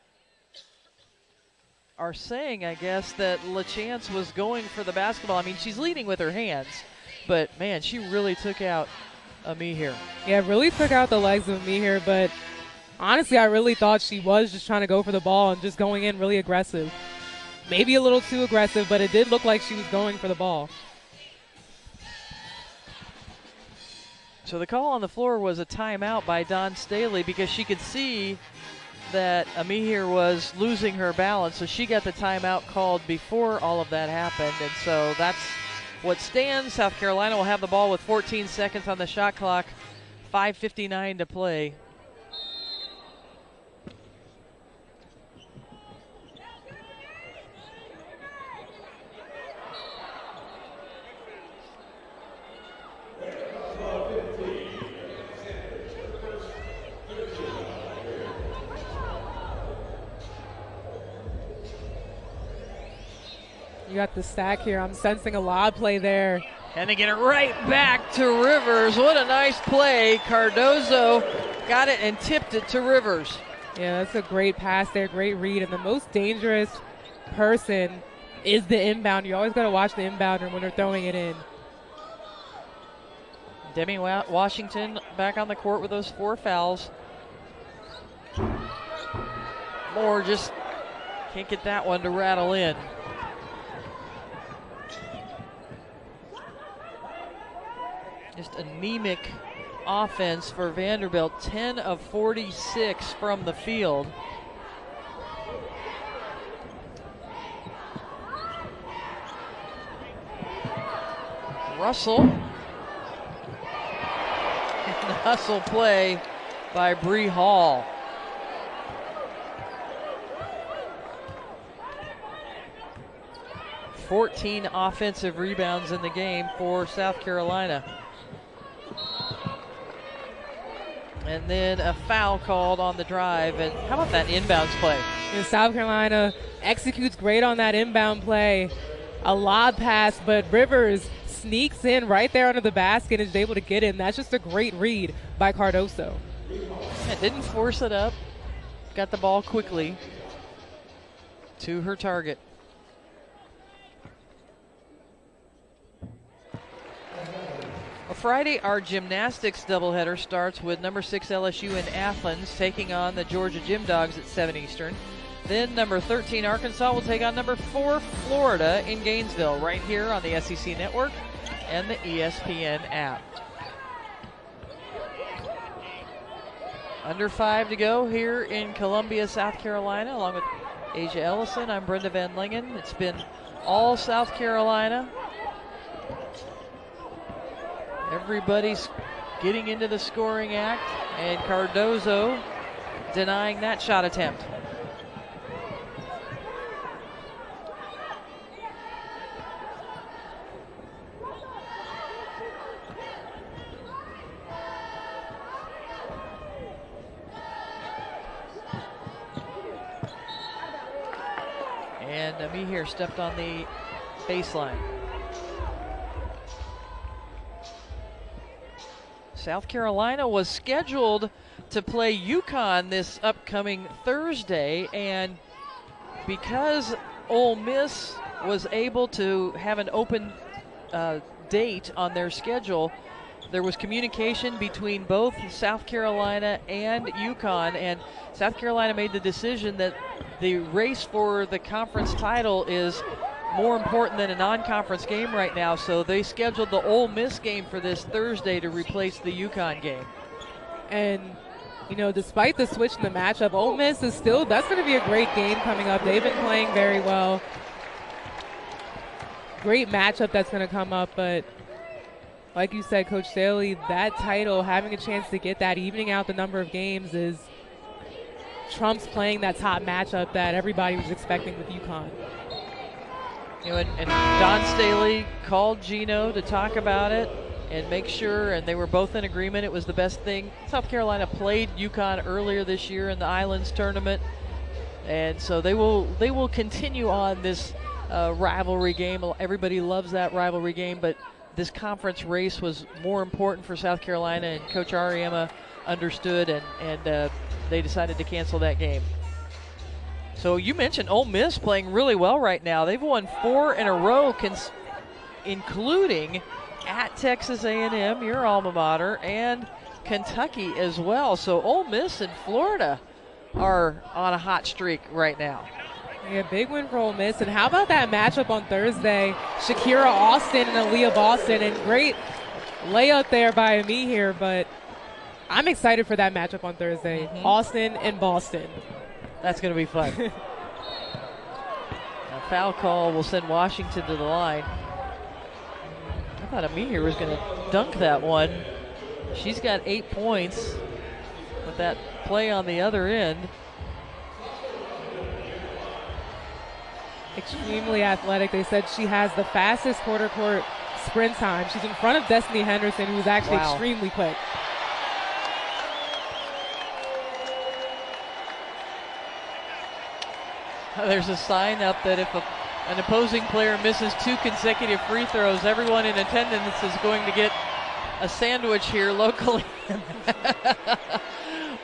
are saying, I guess, that 𝘀𝗻𝗄𝗃 was going for the basketball. I mean, she's leading with her hands, but man, she really took out Amihere. Yeah, really took out the legs of Amihere, but honestly, I really thought she was just trying to go for the ball and just going in really aggressive. Maybe a little too aggressive, but it did look like she was going for the ball. So the call on the floor was a timeout by Dawn Staley because she could see that Amihere was losing her balance, so she got the timeout called before all of that happened, and so that's what stands. South Carolina will have the ball with 14 seconds on the shot clock, 5:59 to play. You got the stack here. I'm sensing a lob play there. And they get it right back to Rivers. What a nice play. Cardozo got it and tipped it to Rivers. Yeah, that's a great pass there, great read. And the most dangerous person is the inbound. You always got to watch the inbounder when they're throwing it in. Demi Washington back on the court with those 4 fouls. Moore just can't get that one to rattle in. Just anemic offense for Vanderbilt. 10 of 46 from the field. Russell. The hustle play by Bree Hall. _14 offensive rebounds in the game for South Carolina. And then a foul called on the drive. And how about that inbounds play? And South Carolina executes great on that inbound play. A lob pass, but Rivers sneaks in right there under the basket and is able to get in. That's just a great read by Cardozo. Yeah, didn't force it up. Got the ball quickly to her target. Friday, our gymnastics doubleheader starts with number 6 LSU in Athens taking on the Georgia Gym Dogs at 7 Eastern. Then number 13 Arkansas will take on number 4 Florida in Gainesville, right here on the SEC Network and the ESPN app. Under 5 to go here in Columbia, South Carolina, along with Asia Ellison. I'm Brenda Van Lingen. It's been all South Carolina. Everybody's getting into the scoring act, and Cardozo denying that shot attempt. And Amihere stepped on the baseline. South Carolina was scheduled to play UConn this upcoming Thursday, and because Ole Miss was able to have an open date on their schedule, there was communication between both South Carolina and UConn, and South Carolina made the decision that the race for the conference title is more important than a non-conference game right now, so they scheduled the Ole Miss game for this Thursday to replace the UConn game. And, you know, despite the switch in the matchup, Ole Miss is still, that's going to be a great game coming up. They've been playing very well. Great matchup that's going to come up, but like you said, Coach Staley, that title, having a chance to get that, evening out the number of games, is Trump's playing that top matchup that everybody was expecting with UConn. You know, and Don Staley called Gino to talk about it and make sure, and they were both in agreement it was the best thing. South Carolina played UConn earlier this year in the Islands tournament, and so they will continue on this rivalry game. Everybody loves that rivalry game, but this conference race was more important for South Carolina, and Coach Areus understood, and they decided to cancel that game. So you mentioned Ole Miss playing really well right now. They've won 4 in a row, including at Texas A&M, your alma mater, and Kentucky as well. So Ole Miss and Florida are on a hot streak right now. Yeah, big win for Ole Miss. And how about that matchup on Thursday? Shakira Austin and Aaliyah Boston, and great layup there by me here, but I'm excited for that matchup on Thursday. Austin and Boston. That's going to be fun. A foul call will send Washington to the line. I thought Amir was going to dunk that one. She's got 8 points with that play on the other end. Extremely athletic. They said she has the fastest quarter court sprint time. She's in front of Destiny Henderson, who's actually extremely quick. There's a sign up that if an opposing player misses 2 consecutive free throws, everyone in attendance is going to get a sandwich here locally.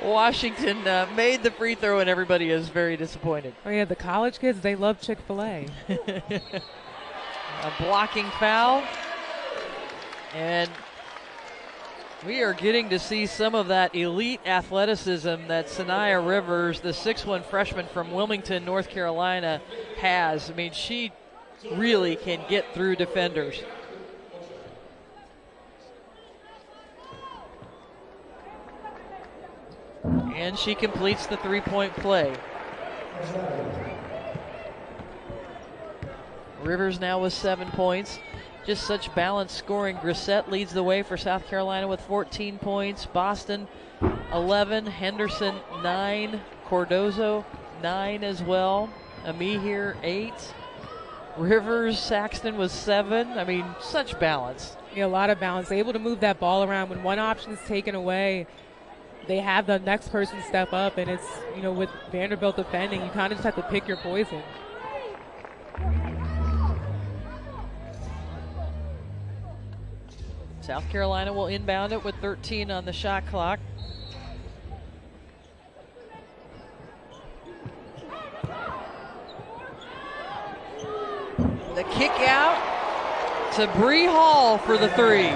Washington made the free throw, and everybody is very disappointed. Oh yeah, the college kids, they love Chick-fil-A. A blocking foul, and we are getting to see some of that elite athleticism that Sanaya Rivers, the 6'1" freshman from Wilmington, North Carolina, has. I mean, she really can get through defenders. And she completes the three-point play. Rivers now with 7 points. Just such balanced scoring. Grissett leads the way for South Carolina with 14 points. Boston 11, Henderson 9, Cardozo 9 as well. Ami here 8. Rivers, Saxton was 7. I mean, such balance. Yeah, a lot of balance. Able to move that ball around. When one option is taken away, they have the next person step up, and it's, you know, with Vanderbilt defending, you kind of just have to pick your poison. South Carolina will inbound it with 13 on the shot clock. The kick out to Bree Hall for the 3.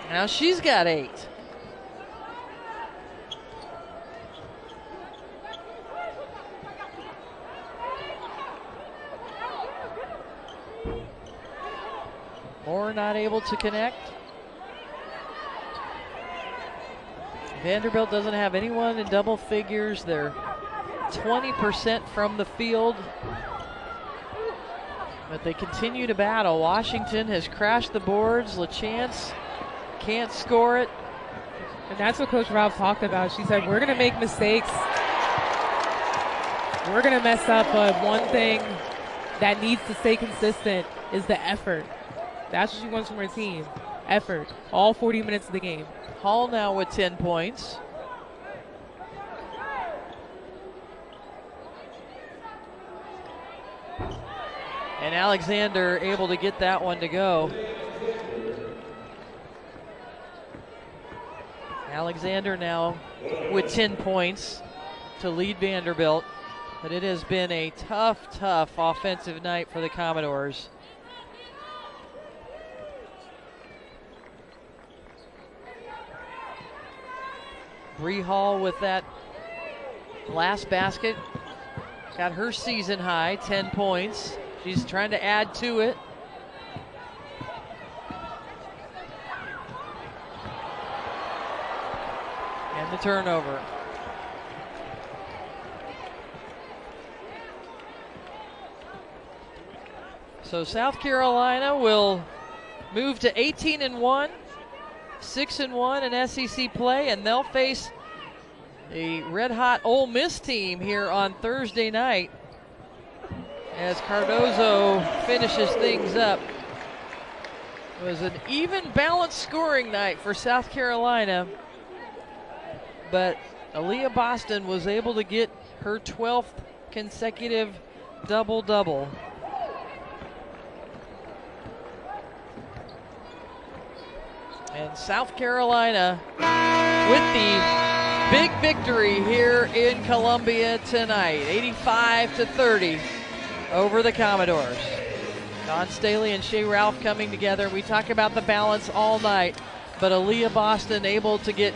Now she's got 8. Moore not able to connect. Vanderbilt doesn't have anyone in double figures. They're 20% from the field, but they continue to battle. Washington has crashed the boards. LaChance can't score it. And that's what Coach Ralph talked about. She said, we're going to make mistakes. We're going to mess up, but one thing that needs to stay consistent is the effort. That's what she wants from her team. Effort. All 40 minutes of the game. Hall now with 10 points. And Alexander able to get that one to go. Alexander now with 10 points to lead Vanderbilt. But it has been a tough offensive night for the Commodores. Bree Hall with that last basket. Got her season high, 10 points. She's trying to add to it. And the turnover. So South Carolina will move to 18-1, 6-1 in SEC play, and they'll face a red-hot Ole Miss team here on Thursday night as Cardozo finishes things up. It was an even balanced scoring night for South Carolina, but Aaliyah Boston was able to get her 12th consecutive double-double. And South Carolina with the big victory here in Columbia tonight, 85-30 over the Commodores. Dawn Staley and Shea Ralph coming together. We talk about the balance all night, but Aaliyah Boston able to get